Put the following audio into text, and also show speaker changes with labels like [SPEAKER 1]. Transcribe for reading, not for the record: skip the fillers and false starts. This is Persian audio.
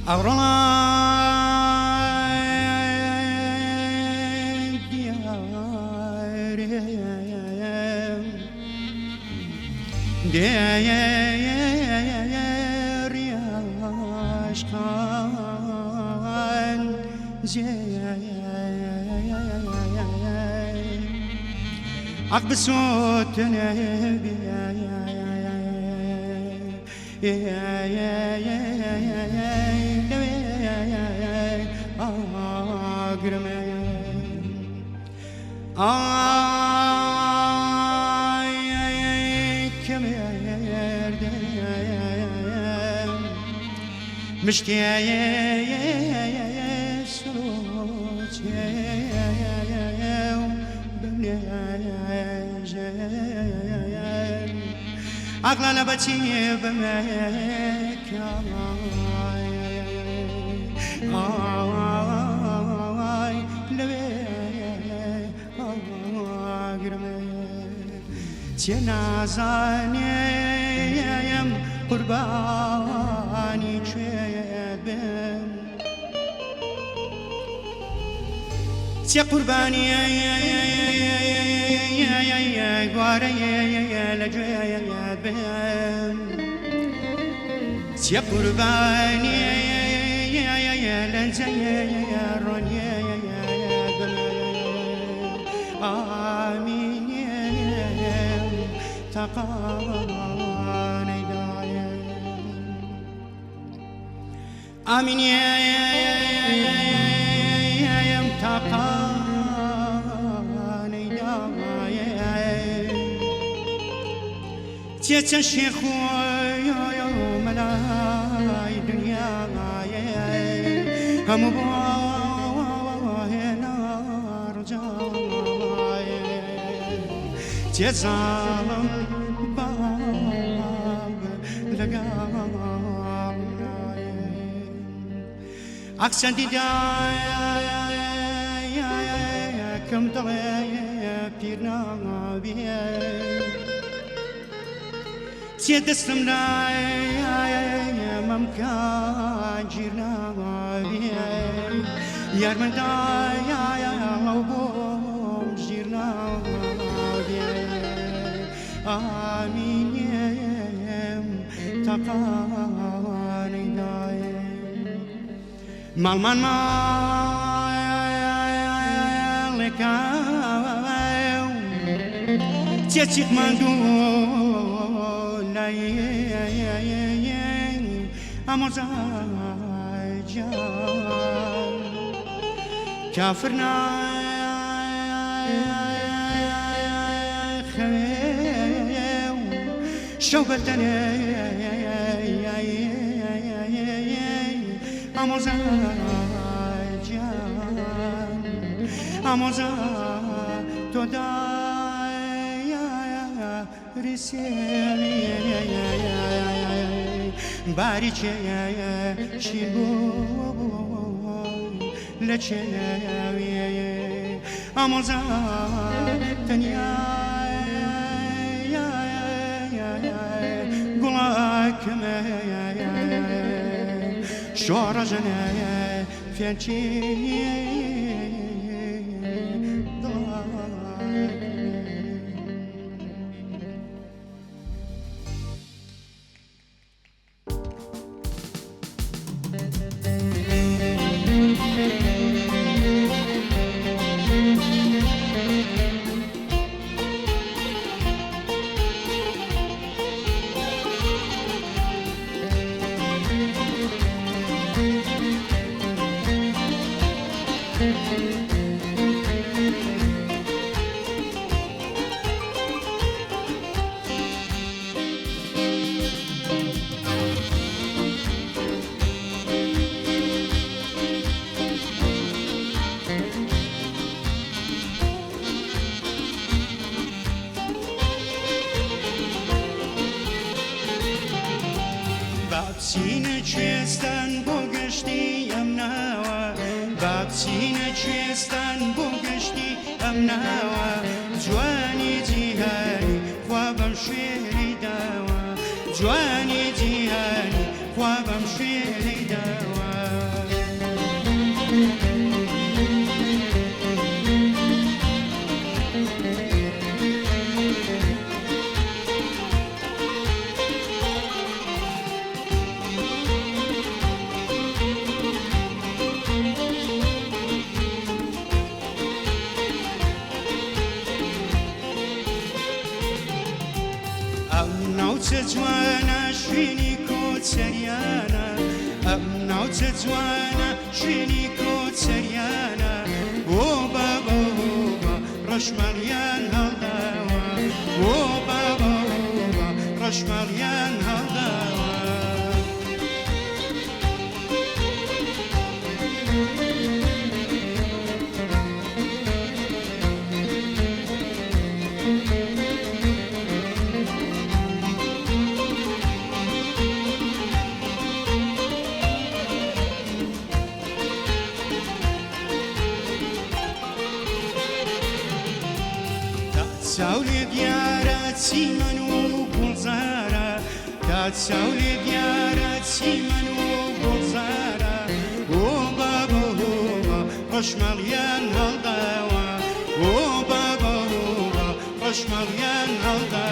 [SPEAKER 1] أغرق ديار عشقان عقب صوت نبي مشتاق صوت عقلنا بتي بمك تنازانيم قرباني شبم تي قرباني قاري لجبم تي قرباني لنزي روني آمين تقاني دايم آمين تقاني دايم تيتا الشيخ يوم ملاي دنيا هم بوهنا رجاي تظلم باب لقام أحسن داي كم طغي بيرنا بيه تيد السمراء ممكن جيرنا بيه يار من داي موبوم جيرنا آمين تقاني دايم مالمان مالك تيتيك مندو لاي أمرزاي جان كافرنا شوبتني أموزا جان أموزا توداي رسالي باريشي شيبو لشي أموزا تنيا كما شورجنا فينشي سینه چستن بگشتی امنوا باب سینه چستن بگشتی امنوا جوانی جیهانی خوابم شیری دوا جوانی جیهانی خوابم شیری دوا جوانا شوێنی کۆچەریانە ئەم ناوچە جوانە شوێنی کۆچەریانە ئۆ بابا ڕەشماڵیان هەڵداوە ئۆ بابا ڕەشماڵیان هەڵداوە چاولێ دیارە چیمەن و گوڵزارە تا چاولێ دیارە چیمەن و گوڵزارە ئۆ بابا ڕەشماڵیان هەڵداوە ئۆ بابا ڕەشماڵیان هەڵداوە